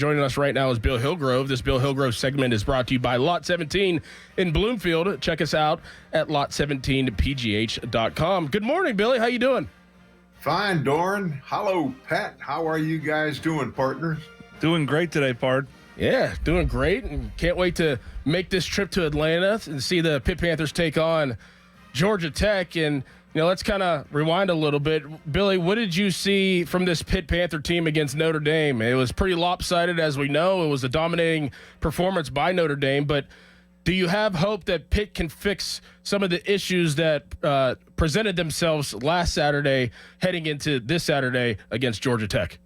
Joining us right now is Bill Hillgrove. This Bill Hillgrove segment is brought to you by Lot 17 in Bloomfield. Check us out at lot17pgh.com. Good morning, Billy. How you doing? Fine, Doran. Hello, Pat. How are you guys doing, partners? Doing great today, Pard. Yeah, doing great. And can't wait to make this trip to Atlanta and see the Pitt Panthers take on Georgia Tech. And, let's kind of rewind a little bit. Billy, what did you see from this Pitt Panther team against Notre Dame? It was pretty lopsided, as we know. It was a dominating performance by Notre Dame. But do you have hope that Pitt can fix some of the issues that presented themselves last Saturday heading into this Saturday against Georgia Tech?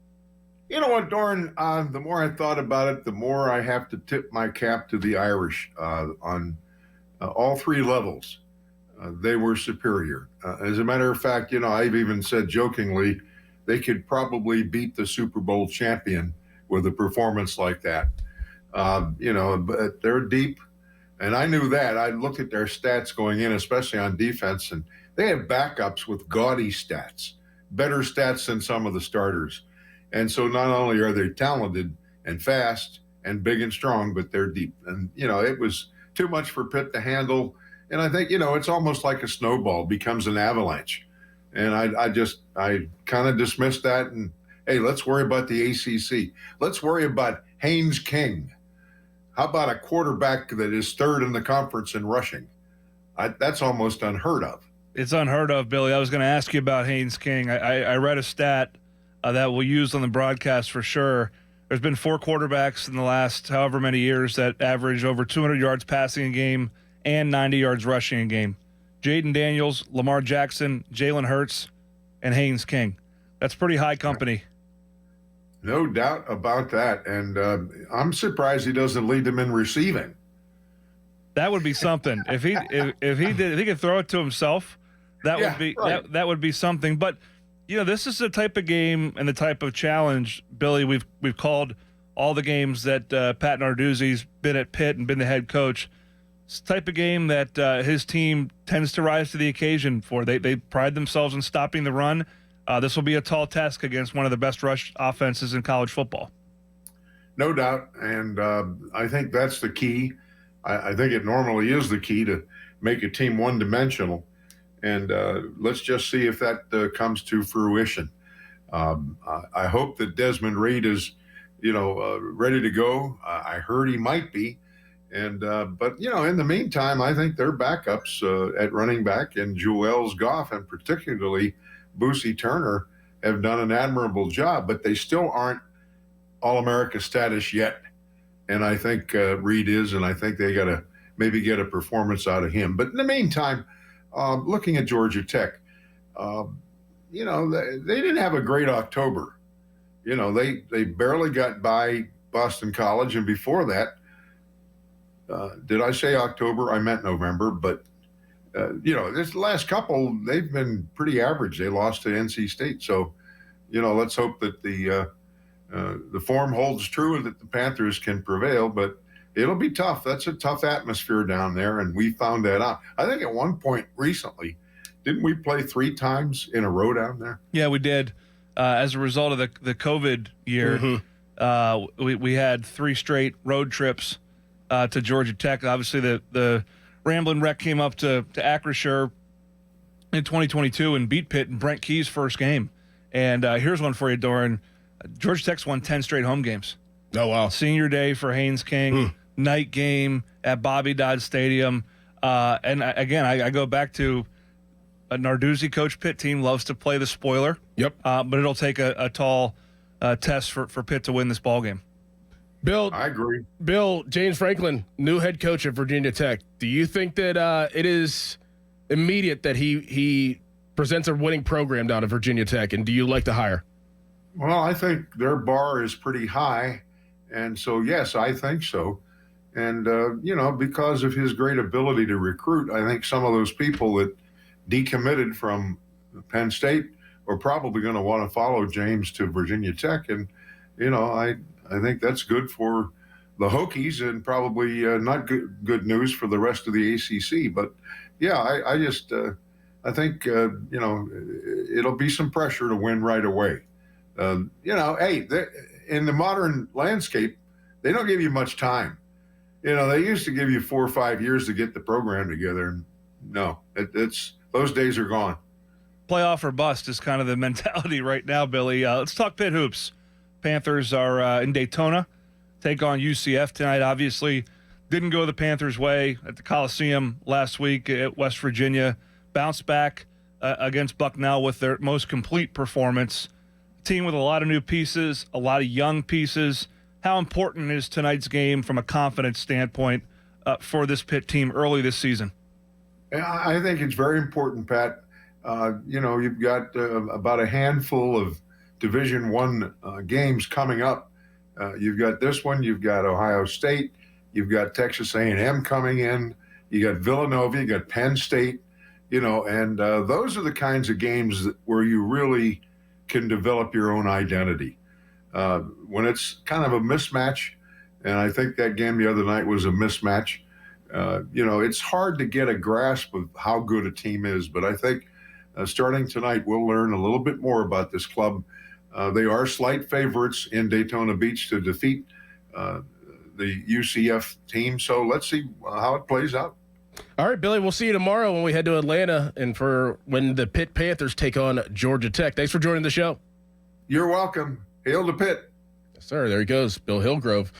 You know what, Doran? The more I thought about it, the more I have to tip my cap to the Irish on all three levels. They were superior. As a matter of fact, I've even said jokingly, they could probably beat the Super Bowl champion with a performance like that. But they're deep, and I knew that. I looked at their stats going in, especially on defense, and they have backups with gaudy stats, better stats than some of the starters. And so not only are they talented and fast and big and strong, but they're deep. And, it was too much for Pitt to handle. And I think, it's almost like a snowball becomes an avalanche. And I kind of dismissed that. And, hey, let's worry about the ACC. Let's worry about Haynes King. How about a quarterback that is third in the conference in rushing? That's almost unheard of. It's unheard of, Billy. I was going to ask you about Haynes King. I read a stat that we'll use on the broadcast for sure. There's been 4 quarterbacks in the last however many years that average over 200 yards passing a game and 90 yards rushing a game. Jaden Daniels, Lamar Jackson, Jalen Hurts, and Haynes King. That's pretty high company. No doubt about that. And I'm surprised he doesn't lead them in receiving. That would be something. If he could throw it to himself, that would be something. But this is the type of game and the type of challenge, Billy. We've called all the games that Pat Narduzzi's been at Pitt and been the head coach. It's the type of game that his team tends to rise to the occasion for. They pride themselves in stopping the run. This will be a tall task against one of the best rush offenses in college football. No doubt, and I think that's the key. I think it normally is the key to make a team one-dimensional. And let's just see if that comes to fruition. I hope that Desmond Reed is, ready to go. I heard he might be. And but in the meantime, I think their backups at running back and Joels Goff and particularly Boosie Turner have done an admirable job. But they still aren't All-America status yet. And I think Reed is, and I think they got to maybe get a performance out of him. But in the meantime, looking at Georgia Tech, they didn't have a great October. They barely got by Boston College, and before that, did I say October? I meant November. But this last couple, they've been pretty average. They lost to NC State, so let's hope that the form holds true and that the Panthers can prevail. But it'll be tough. That's a tough atmosphere down there, and we found that out. I think at one point recently, didn't we play 3 times in a row down there? Yeah, we did. As a result of the COVID year, we had 3 straight road trips to Georgia Tech. Obviously, the Ramblin' Wreck came up to Acrisure in 2022 and beat Pitt in Brent Key's first game. And here's one for you, Doran. Georgia Tech's won 10 straight home games. Oh, wow. Senior day for Haynes King, night game at Bobby Dodd Stadium. And I go back to a Narduzzi coach Pitt team loves to play the spoiler. Yep. But it'll take a tall test for Pitt to win this ball game. Bill, I agree. Bill, James Franklin, new head coach at Virginia Tech. Do you think that it is immediate that he presents a winning program down at Virginia Tech, and do you like the hire? Well, I think their bar is pretty high, and so, yes, I think so. And, because of his great ability to recruit, I think some of those people that decommitted from Penn State are probably going to want to follow James to Virginia Tech. And, I think that's good for the Hokies and probably not good news for the rest of the ACC. But, yeah, I think, it'll be some pressure to win right away. Hey, in the modern landscape, they don't give you much time. They used to give you 4 or 5 years to get the program together. And no, it's those days are gone. Playoff or bust is kind of the mentality right now, Billy. Let's talk Pitt hoops. Panthers are in Daytona, take on UCF tonight. Obviously, didn't go the Panthers' way at the Coliseum last week at West Virginia. Bounced back against Bucknell with their most complete performance. Team with a lot of new pieces, a lot of young pieces. How important is tonight's game from a confidence standpoint for this Pitt team early this season? I think it's very important, Pat. You've got about a handful of Division I games coming up. You've got this one. You've got Ohio State. You've got Texas A&M coming in. You got Villanova. You got Penn State. And those are the kinds of games where you really can develop your own identity. When it's kind of a mismatch, and I think that game the other night was a mismatch, it's hard to get a grasp of how good a team is. But I think starting tonight, we'll learn a little bit more about this club. They are slight favorites in Daytona Beach to defeat the UCF team. So let's see how it plays out. All right, Billy, we'll see you tomorrow when we head to Atlanta and for when the Pitt Panthers take on Georgia Tech. Thanks for joining the show. You're welcome. Hail to Pitt. Yes, sir. There he goes, Bill Hillgrove.